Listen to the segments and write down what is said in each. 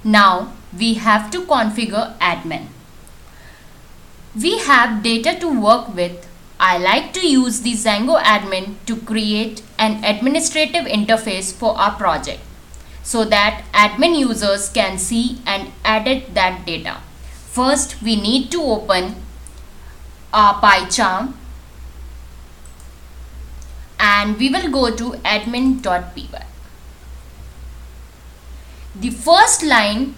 Now we have to configure admin. We have data to work with. I like to use the Django admin to create an administrative interface for our project so that admin users can see and edit that data. First, we need to open our PyCharm and we will go to admin.py. The first line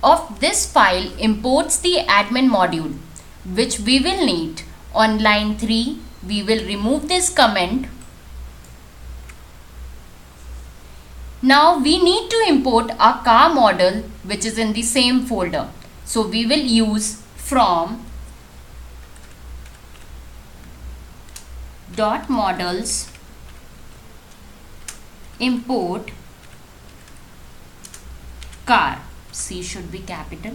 of this file imports the admin module, which we will need. On line 3, we will remove this comment. Now we need to import a car model which is in the same folder. So we will use from .models import car. C should be capital.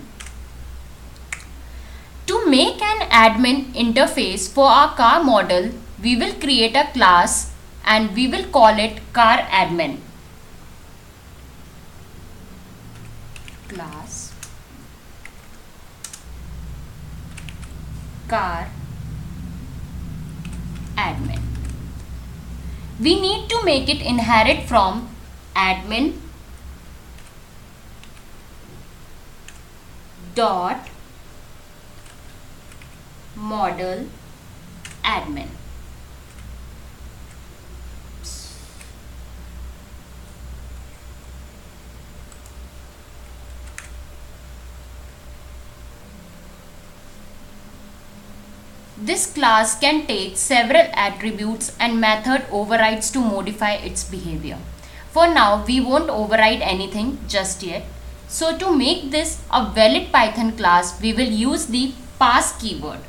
To make an admin interface for our car model, we will create a class and we will call it car admin. Class car admin. We need to make it inherit from admin dot model admin. This class can take several attributes and method overrides to modify its behavior. For now, we won't override anything just yet. So to make this a valid Python class, we will use the pass keyword.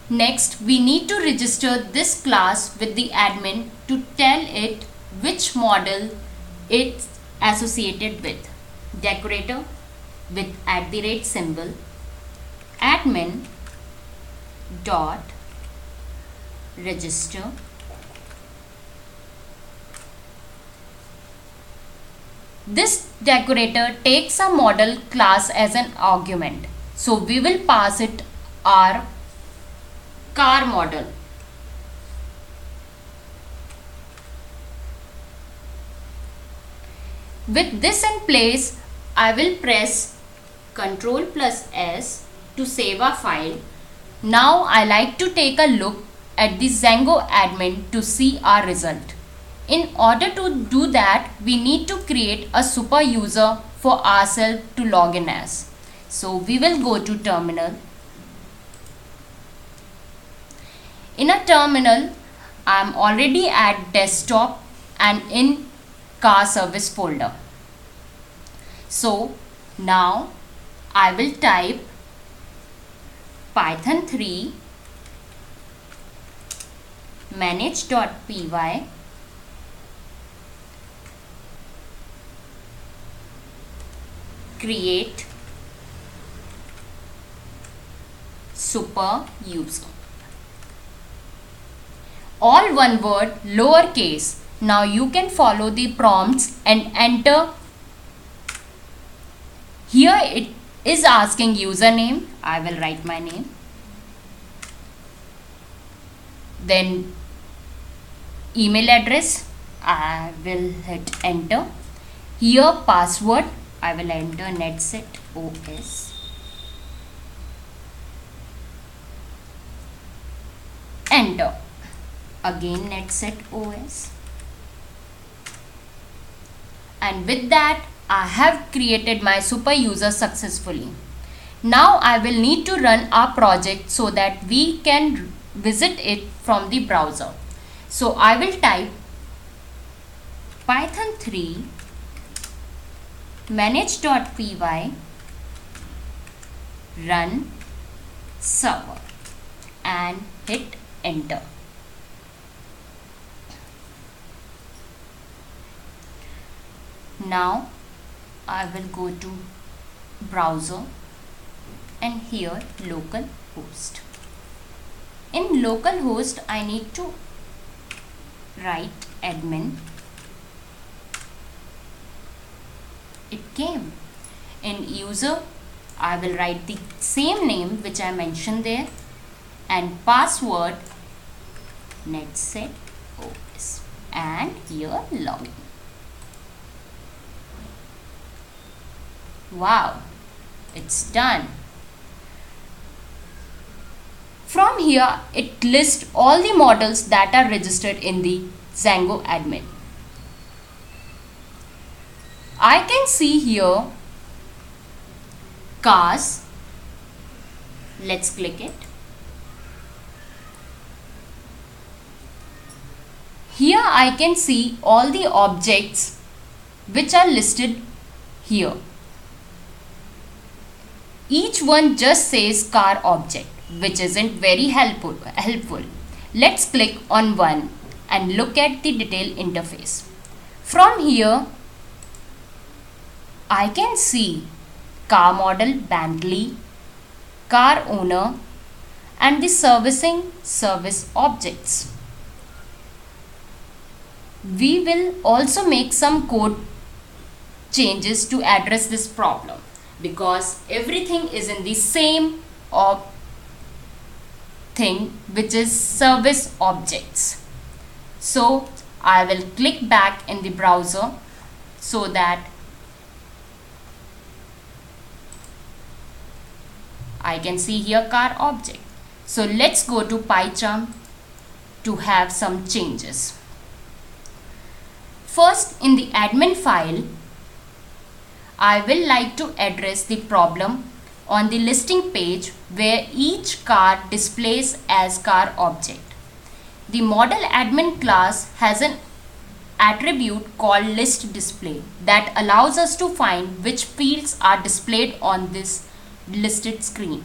Next, we need to register this class with the admin to tell it which model it's associated with. Decorator with @ admin dot register This decorator takes a model class as an argument. So we will pass it our car model. With this in place, I will press Ctrl+S to save our file. Now I like to take a look at the Django admin to see our result. In order to do that, we need to create a super user for ourselves to log in as. So we will go to terminal. In a terminal, I am already at desktop and in car service folder. So now I will type Python 3 manage.py create super user. All one word, lowercase. Now you can follow the prompts and enter. Here it is asking username. I will write my name. Then email address. I will hit enter. Here password. I will enter nETSETOS. Enter. Again nETSETOS. And with that, I have created my super user successfully. Now I will need to run our project so that we can visit it from the browser. So I will type Python 3 manage.py run server and hit enter. Now I will go to browser and here localhost. In localhost I need to write admin came. In user, I will write the same name which I mentioned there, and password nETSETOS, and here login. Wow, it's done. From here, it lists all the models that are registered in the Django admin. I can see here cars. Let's click it. Here I can see all the objects which are listed here. Each one just says car object, which isn't very helpful. Let's click on one and look at the detail interface. From here, I can see car model Bentley, car owner, and the servicing service objects. We will also make some code changes to address this problem, because everything is in the same thing, which is service objects. So I will click back in the browser so that I can see here car object. So let's go to PyCharm to have some changes. First, in the admin file, I will like to address the problem on the listing page where each car displays as car object. The model admin class has an attribute called list display that allows us to find which fields are displayed on this listed screen.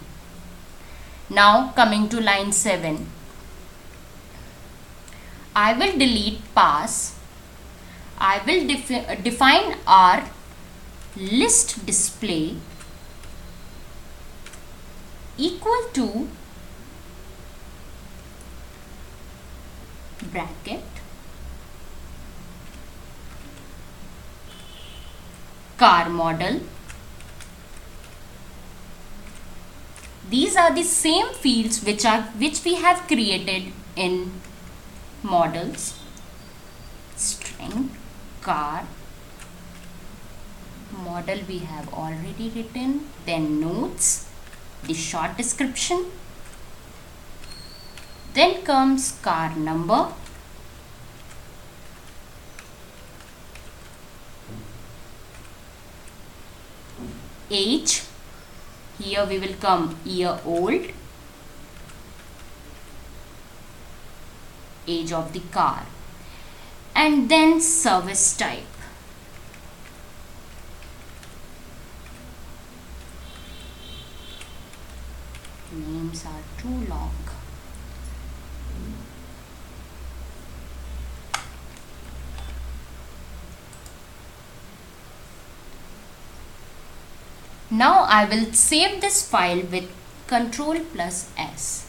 Now coming to line 7, I will delete pass. I will define our list display equal to bracket car model. These are the same fields which we have created in models. String car model we have already written, then notes, the short description, then comes car number, age, here we will come year old, age of the car, and then service type. Names are too long. Now I will save this file with Ctrl+S.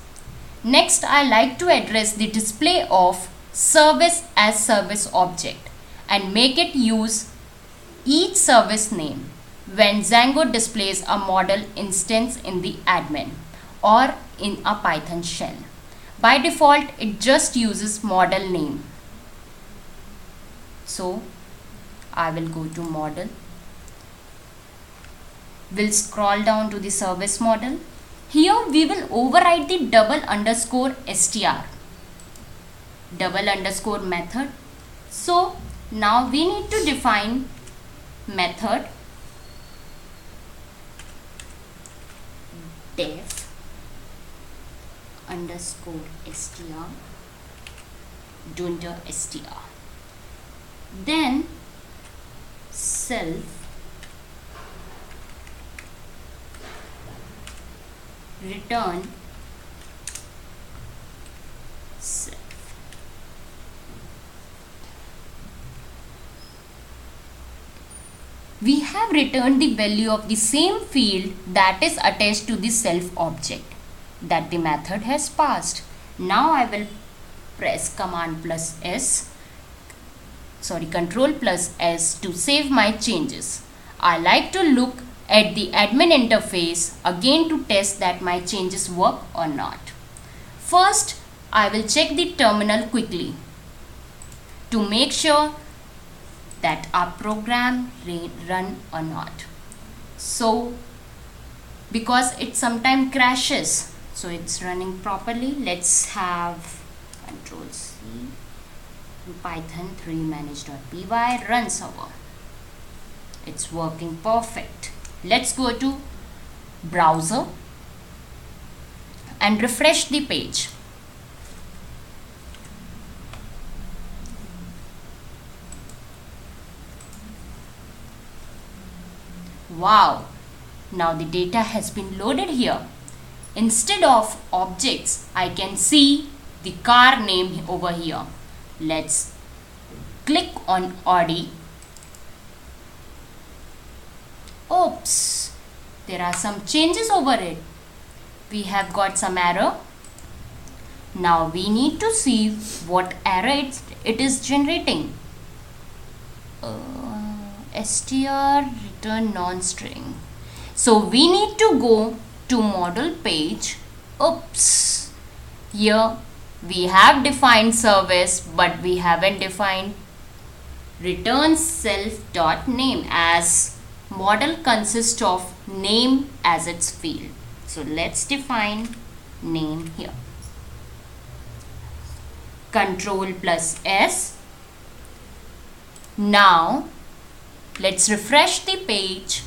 Next, I like to address the display of service as service object and make it use each service name when Django displays a model instance in the admin or in a Python shell. By default, it just uses model name. So I will go to model. We'll scroll down to the service model. Here we will override the _str, method. So now we need to define method def _str .str, then self return self. We have returned the value of the same field that is attached to the self object that the method has passed. Now I will press Ctrl+S to save my changes. I like to look at the admin interface again to test that my changes work or not. First, I will check the terminal quickly to make sure that our program run or not. So, because it sometimes crashes, so it's running properly. Let's have Control C, Python 3 manage.py run server. It's working perfect. Let's go to browser and refresh the page. Wow, now the data has been loaded here. Instead of objects, I can see the car name over here. Let's click on Audi. Oops, there are some changes over it. We have got some error. Now we need to see what error it is generating. Str return non-string. So we need to go to model page. Oops, here we have defined service, but we haven't defined return self.name, as model consists of name as its field. So let's define name here. Control plus S. Now let's refresh the page.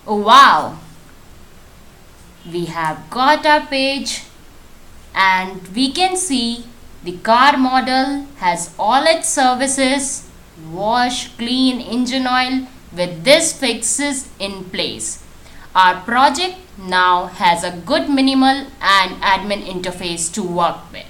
Oh wow, we have got our page and we can see the car model has all its services: wash, clean, engine oil, with these fixes in place. Our project now has a good minimal and admin interface to work with.